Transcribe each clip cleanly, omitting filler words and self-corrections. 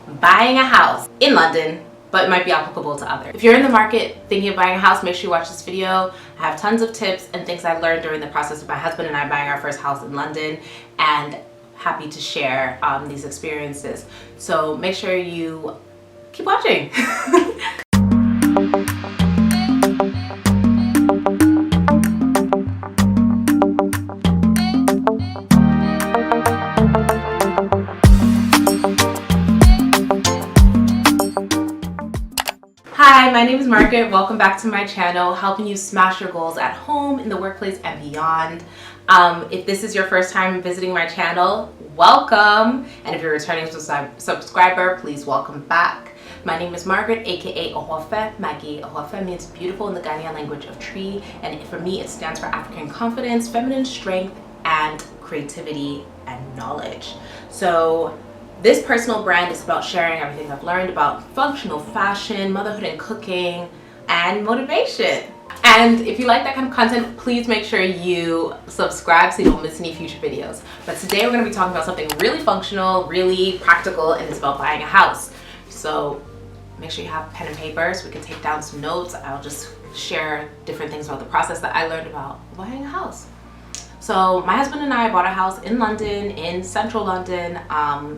buying a house in London, but it might be applicable to others. If you're in the market thinking of buying a house, make sure you watch this video. I have tons of tips and things I learned during the process of my husband and I buying our first house in London, and happy to share these experiences. So make sure you keep watching. Hi, my name is Margaret. Welcome back to my channel, helping you smash your goals at home, in the workplace, and beyond. If this is your first time visiting my channel, welcome. And if you're a returning subscriber, please welcome back. My name is Margaret, aka Ahoufe, Maggie. Ahoufe means beautiful in the Ghanaian language of tree, and for me it stands for African confidence, feminine strength, and creativity and knowledge. So this personal brand is about sharing everything I've learned about functional fashion, motherhood and cooking, and motivation. And if you like that kind of content, please make sure you subscribe so you don't miss any future videos. But today we're going to be talking about something really functional, really practical, and it's about buying a house. So make sure you have pen and paper so we can take down some notes. I'll just share different things about the process that I learned about buying a house. So my husband and I bought a house in London, in central London,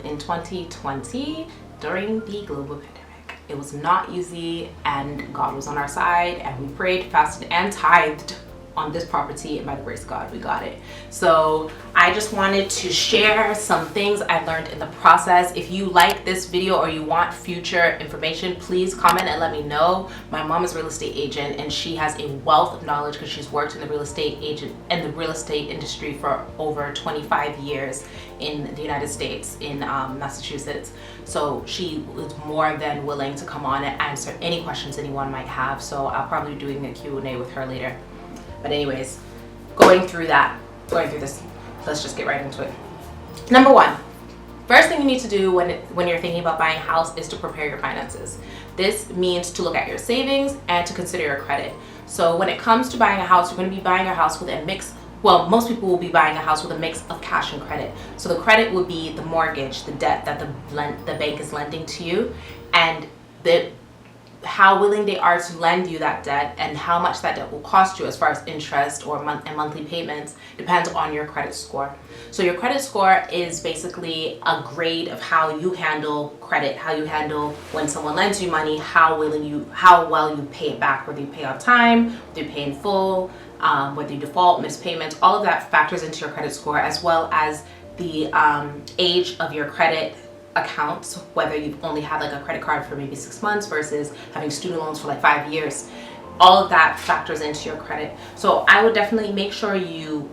in 2020 during the global pandemic. It was not easy, and God was on our side, and we prayed, fasted, and tithed on this property, and by the grace of God, we got it. So I just wanted to share some things I learned in the process. If you like this video or you want future information, please comment and let me know. My mom is a real estate agent, and she has a wealth of knowledge because she's worked in the real estate industry for over 25 years in the United States, in Massachusetts. So she was more than willing to come on and answer any questions anyone might have. So I'll probably be doing a Q&A with her later. But anyways, going through this, let's just get right into it. Number one, first thing you need to do when you're thinking about buying a house is to prepare your finances. This means to look at your savings and to consider your credit. So when it comes to buying a house, you're going to be buying a house with a mix. Well, most people will be buying a house with a mix of cash and credit. So the credit would be the mortgage, the debt that the bank is lending to you, and how willing they are to lend you that debt, and how much that debt will cost you as far as interest or monthly payments depends on your credit score. So your credit score is basically a grade of how you handle credit, how you handle when someone lends you money, how well you pay it back, whether you pay on time, whether you pay in full, whether you default, miss payments. All of that factors into your credit score, as well as the age of your credit accounts, whether you've only had like a credit card for maybe 6 months versus having student loans for like 5 years. All of that factors into your credit. So I would definitely make sure you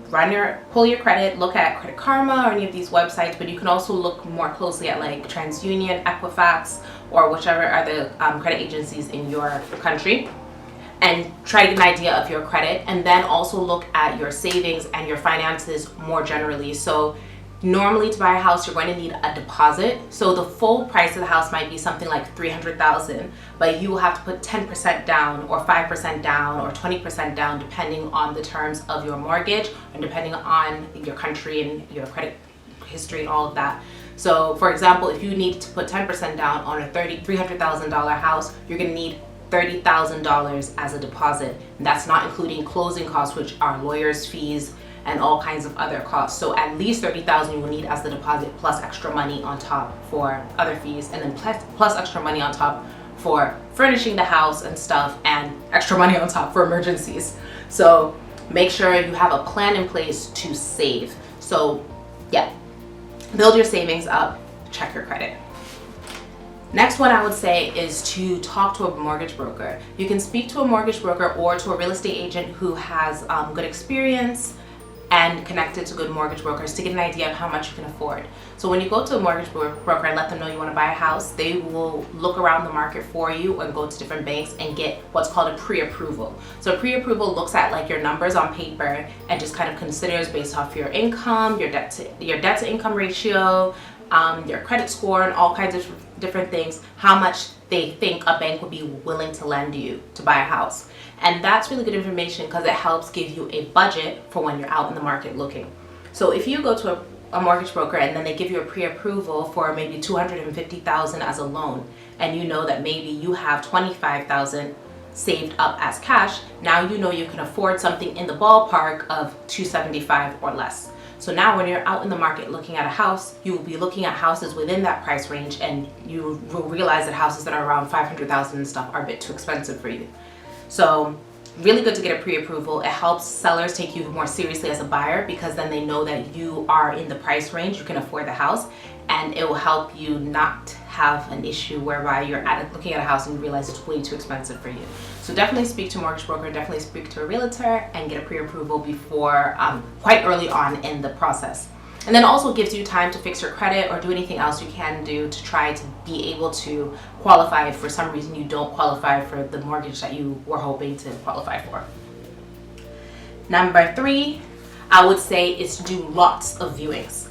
pull your credit, look at Credit Karma or any of these websites, but you can also look more closely at like TransUnion, Equifax, or whichever are the credit agencies in your country, and try to get an idea of your credit, and then also look at your savings and your finances more generally. So normally to buy a house, you're going to need a deposit. So the full price of the house might be something like $300,000, but you will have to put 10% down or 5% down or 20% down depending on the terms of your mortgage and depending on your country and your credit history and all of that. So for example, if you need to put 10% down on a $300,000 house, you're going to need $30,000 as a deposit. And that's not including closing costs, which are lawyers' fees and all kinds of other costs. So at least $30,000 you will need as the deposit, plus extra money on top for other fees, and then plus extra money on top for furnishing the house and stuff, and extra money on top for emergencies. So make sure you have a plan in place to save. So yeah, build your savings up, check your credit. Next one I would say is to talk to a mortgage broker. You can speak to a mortgage broker or to a real estate agent who has good experience and connected to good mortgage brokers to get an idea of how much you can afford. So when you go to a mortgage broker and let them know you want to buy a house, they will look around the market for you and go to different banks and get what's called a pre-approval. So pre-approval looks at like your numbers on paper and just kind of considers based off your income, your debt to income ratio, your credit score, and all kinds of different things, how much they think a bank would be willing to lend you to buy a house. And that's really good information because it helps give you a budget for when you're out in the market looking. So if you go to a mortgage broker and then they give you a pre-approval for maybe $250,000 as a loan, and you know that maybe you have $25,000 saved up as cash, now you know you can afford something in the ballpark of $275,000 or less. So now when you're out in the market looking at a house, you will be looking at houses within that price range, and you will realize that houses that are around $500,000 and stuff are a bit too expensive for you. So really good to get a pre-approval. It helps sellers take you more seriously as a buyer, because then they know that you are in the price range, you can afford the house, and it will help you not have an issue whereby you're looking at a house and you realize it's way too expensive for you. So definitely speak to a mortgage broker, definitely speak to a realtor, and get a pre-approval before quite early on in the process. And then also gives you time to fix your credit or do anything else you can do to try to be able to qualify if for some reason you don't qualify for the mortgage that you were hoping to qualify for. Number 3, I would say, is to do lots of viewings.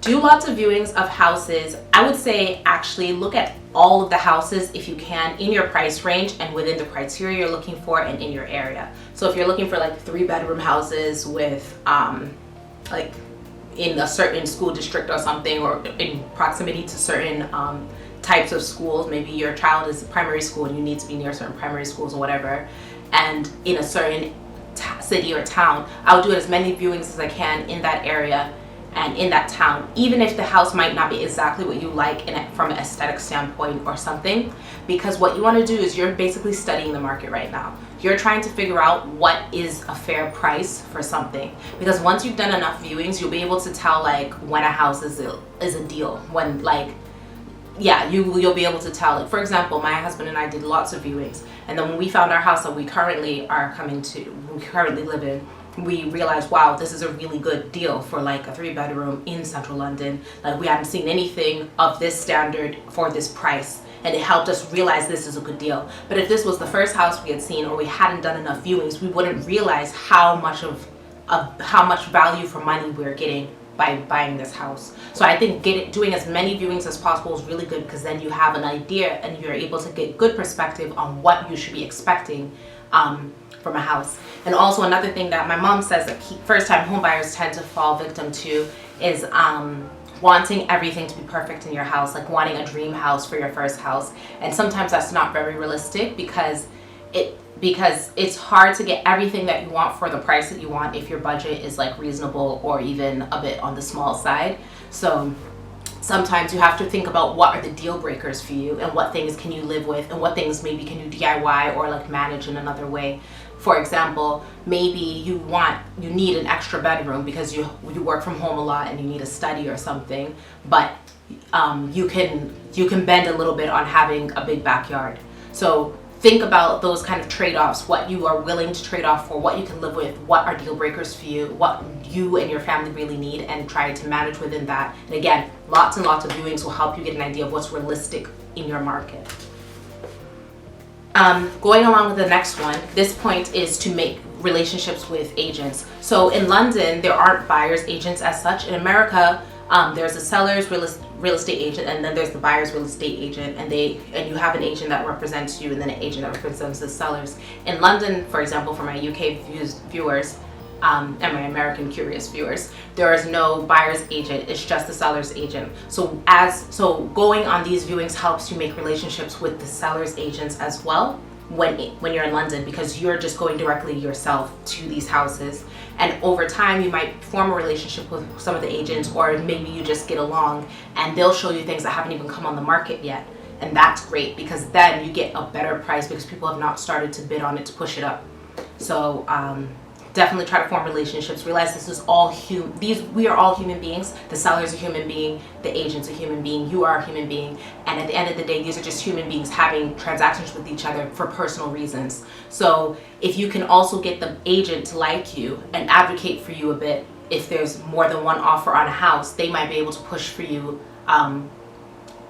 Do lots of viewings of houses. I would say actually look at all of the houses if you can in your price range and within the criteria you're looking for and in your area. So if you're looking for like 3-bedroom houses with like in a certain school district or something, or in proximity to certain types of schools, maybe your child is primary school and you need to be near certain primary schools or whatever, and in a certain city or town, I would do as many viewings as I can in that area and in that town, even if the house might not be exactly what you like from an aesthetic standpoint or something, because what you want to do is you're basically studying the market right now. You're trying to figure out what is a fair price for something, because once you've done enough viewings, you'll be able to tell like when a house is a deal, when like, yeah, you'll be able to tell. Like, for example, my husband and I did lots of viewings, and then when we found our house that we currently live in, we realized, wow, this is a really good deal for like a 3-bedroom in central London. Like, we hadn't seen anything of this standard for this price, and it helped us realize this is a good deal. But if this was the first house we had seen, or we hadn't done enough viewings, we wouldn't realize how much value for money we're getting by buying this house. So I think doing as many viewings as possible is really good, because then you have an idea and you're able to get good perspective on what you should be expecting from a house. And also another thing that my mom says that first-time home buyers tend to fall victim to is wanting everything to be perfect in your house, like wanting a dream house for your first house. And sometimes that's not very realistic, because it's hard to get everything that you want for the price that you want if your budget is like reasonable or even a bit on the small side. So sometimes you have to think about what are the deal breakers for you, and what things can you live with, and what things maybe can you DIY or like manage in another way. For example, maybe you need an extra bedroom because you work from home a lot and you need a study or something, but you can bend a little bit on having a big backyard. So think about those kind of trade-offs, what you are willing to trade off for, what you can live with, what are deal breakers for you, what you and your family really need, and try to manage within that. And again, lots and lots of viewings will help you get an idea of what's realistic in your market. Going along with the next one, this point is to make relationships with agents. So in London, there aren't buyer's agents as such. In America, there's a seller's real estate agent, and then there's the buyer's real estate agent, and you have an agent that represents you, and then an agent that represents the sellers. In London, for example, for my UK viewers and my American curious viewers, there is no buyer's agent, it's just the seller's agent. So going on these viewings helps you make relationships with the seller's agents as well when you're in London, because you're just going directly yourself to these houses. And over time you might form a relationship with some of the agents, or maybe you just get along and they'll show you things that haven't even come on the market yet. And that's great, because then you get a better price because people have not started to bid on it to push it up. So definitely try to form relationships. Realize this is all we are all human beings. The seller's a human being, the agent's a human being, you are a human being, and at the end of the day, these are just human beings having transactions with each other for personal reasons. So if you can also get the agent to like you and advocate for you a bit, if there's more than one offer on a house, they might be able to push for you.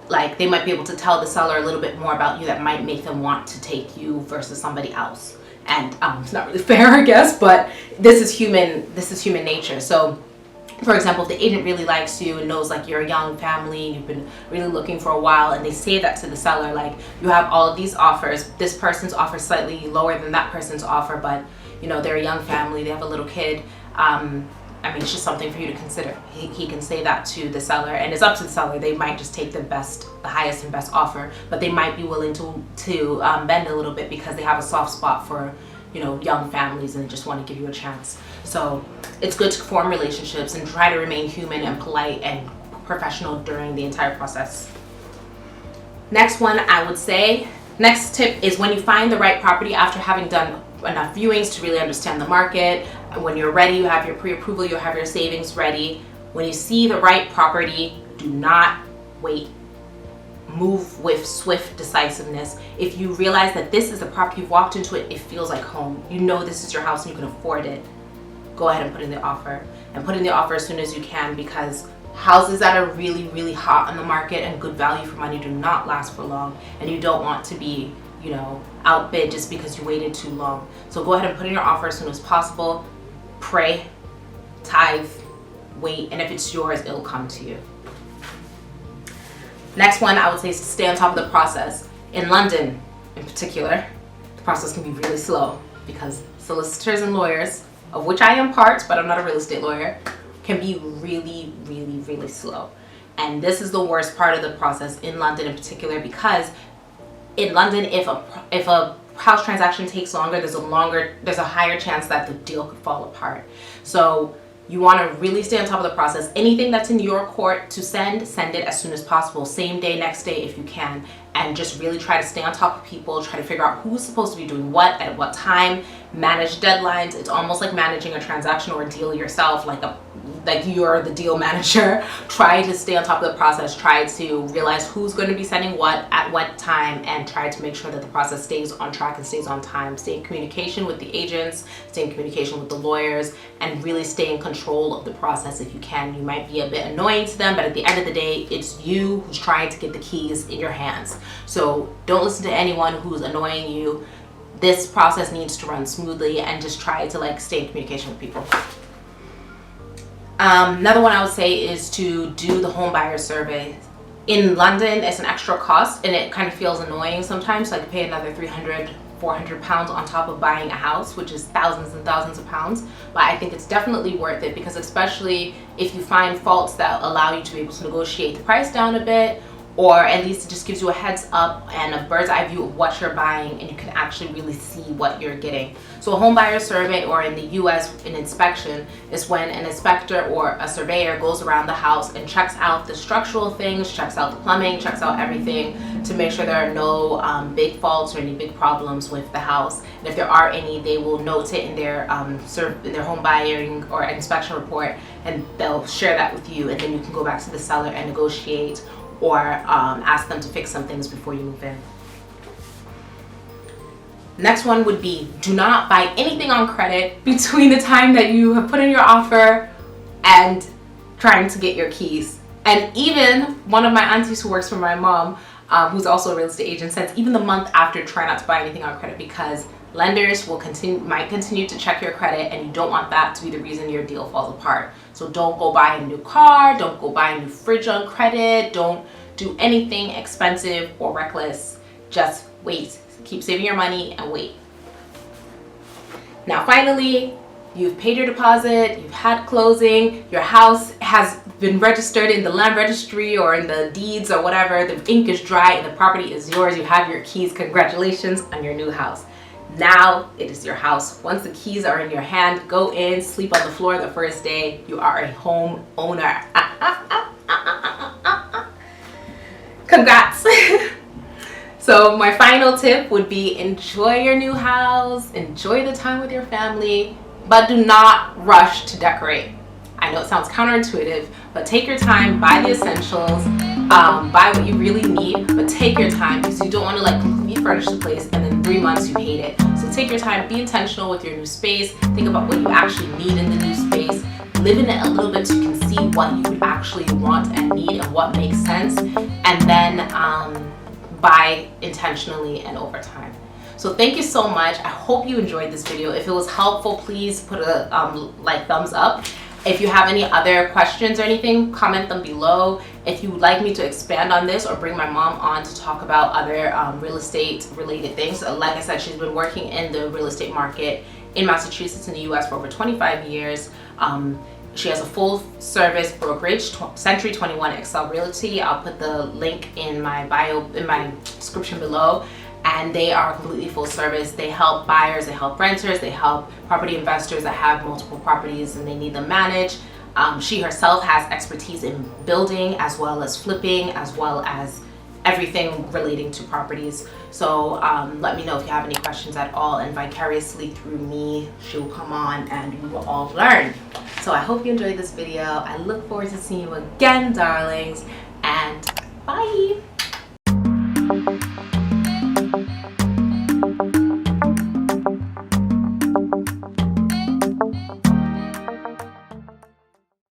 Like they might be able to tell the seller a little bit more about you that might make them want to take you versus somebody else. And it's not really fair, I guess, but this is human nature. So for example, if the agent really likes you and knows like you're a young family and you've been really looking for a while, and they say that to the seller, like, you have all of these offers, this person's offer is slightly lower than that person's offer, but you know, they're a young family, they have a little kid, I mean, it's just something for you to consider. He can say that to the seller, and it's up to the seller. They might just take the highest and best offer, but they might be willing to bend a little bit because they have a soft spot for, you know, young families and just want to give you a chance. So it's good to form relationships and try to remain human and polite and professional during the entire process. Next one, I would say, next tip is when you find the right property after having done enough viewings to really understand the market. When you're ready, you have your pre-approval, you have your savings ready. When you see the right property, do not wait. Move with swift decisiveness. If you realize that this is the property, you've walked into it, it feels like home. You know this is your house and you can afford it. Go ahead and put in the offer. And put in the offer as soon as you can, because houses that are really, really hot on the market and good value for money do not last for long. And you don't want to be, you know, outbid just because you waited too long. So go ahead and put in your offer as soon as possible. Pray, tithe, wait, and if it's yours, it'll come to you. Next one, I would say, is to stay on top of the process. In London, in particular, the process can be really slow because solicitors and lawyers, of which I am part, but I'm not a real estate lawyer, can be really, really, really slow. And this is the worst part of the process in London in particular, because in London, if a house transaction takes longer, there's a higher chance that the deal could fall apart. So you want to really stay on top of the process. Anything that's in your court to send it as soon as possible. Same day, next day if you can. And just really try to stay on top of people, try to figure out who's supposed to be doing what at what time, manage deadlines. It's almost like managing a transaction or a deal yourself, like you're the deal manager. Try to stay on top of the process, try to realize who's going to be sending what at what time, and try to make sure that the process stays on track and stays on time. Stay in communication with the agents, stay in communication with the lawyers, and really stay in control of the process if you can. You might be a bit annoying to them, but at the end of the day, it's you who's trying to get the keys in your hands. So don't listen to anyone who's annoying you. This process needs to run smoothly, and just try to stay in communication with people. Another one I would say is to do the home buyer survey. In London, it's an extra cost and it kind of feels annoying sometimes, like pay another 300, 400 pounds on top of buying a house, which is thousands and thousands of pounds. But I think it's definitely worth it, because especially if you find faults that allow you to be able to negotiate the price down a bit, or at least it just gives you a heads up and a bird's eye view of what you're buying, and you can actually really see what you're getting. So a home buyer survey, or in the US, an inspection, is when an inspector or a surveyor goes around the house and checks out the structural things, checks out the plumbing, checks out everything to make sure there are no big faults or any big problems with the house. And if there are any, they will note it in their home buying or inspection report, and they'll share that with you, and then you can go back to the seller and negotiate, or ask them to fix some things before you move in. Next one would be, do not buy anything on credit between the time that you have put in your offer and trying to get your keys. And even one of my aunties who works for my mom, who's also a real estate agent, says even the month after, try not to buy anything on credit, because lenders might continue to check your credit, and you don't want that to be the reason your deal falls apart. So don't go buy a new car, don't go buy a new fridge on credit, don't do anything expensive or reckless. Just wait. Keep saving your money and wait. Now finally, you've paid your deposit, you've had closing, your house has been registered in the land registry or in the deeds or whatever, the ink is dry and the property is yours, you have your keys. Congratulations on your new house. Now it is your house. Once the keys are in your hand, go in, sleep on the floor the first day. You are a home owner. Congrats. So my final tip would be, enjoy your new house, enjoy the time with your family, but do not rush to decorate. I know it sounds counterintuitive, but take your time, buy the essentials, buy what you really need, but take your time, because you don't want to completely furnish the place and then 3 months you hate it. So take your time, be intentional with your new space, think about what you actually need in the new space, live in it a little bit so you can see what you actually want and need and what makes sense, and then buy intentionally and over time. So thank you so much. I hope you enjoyed this video. If it was helpful, please put a thumbs up. If you have any other questions or anything, comment them below. If you would like me to expand on this or bring my mom on to talk about other real estate related things, like I said, she's been working in the real estate market in Massachusetts in the US for over 25 years. She has a full service brokerage, Century21 XSell Realty. I'll put the link in my bio, in my description below. And they are completely full service. They help buyers, they help renters, they help property investors that have multiple properties and they need them managed. She herself has expertise in building as well as flipping, as well as everything relating to properties. So let me know if you have any questions at all, and vicariously through me, she'll come on and we will all learn. So I hope you enjoyed this video. I look forward to seeing you again, darlings, and bye.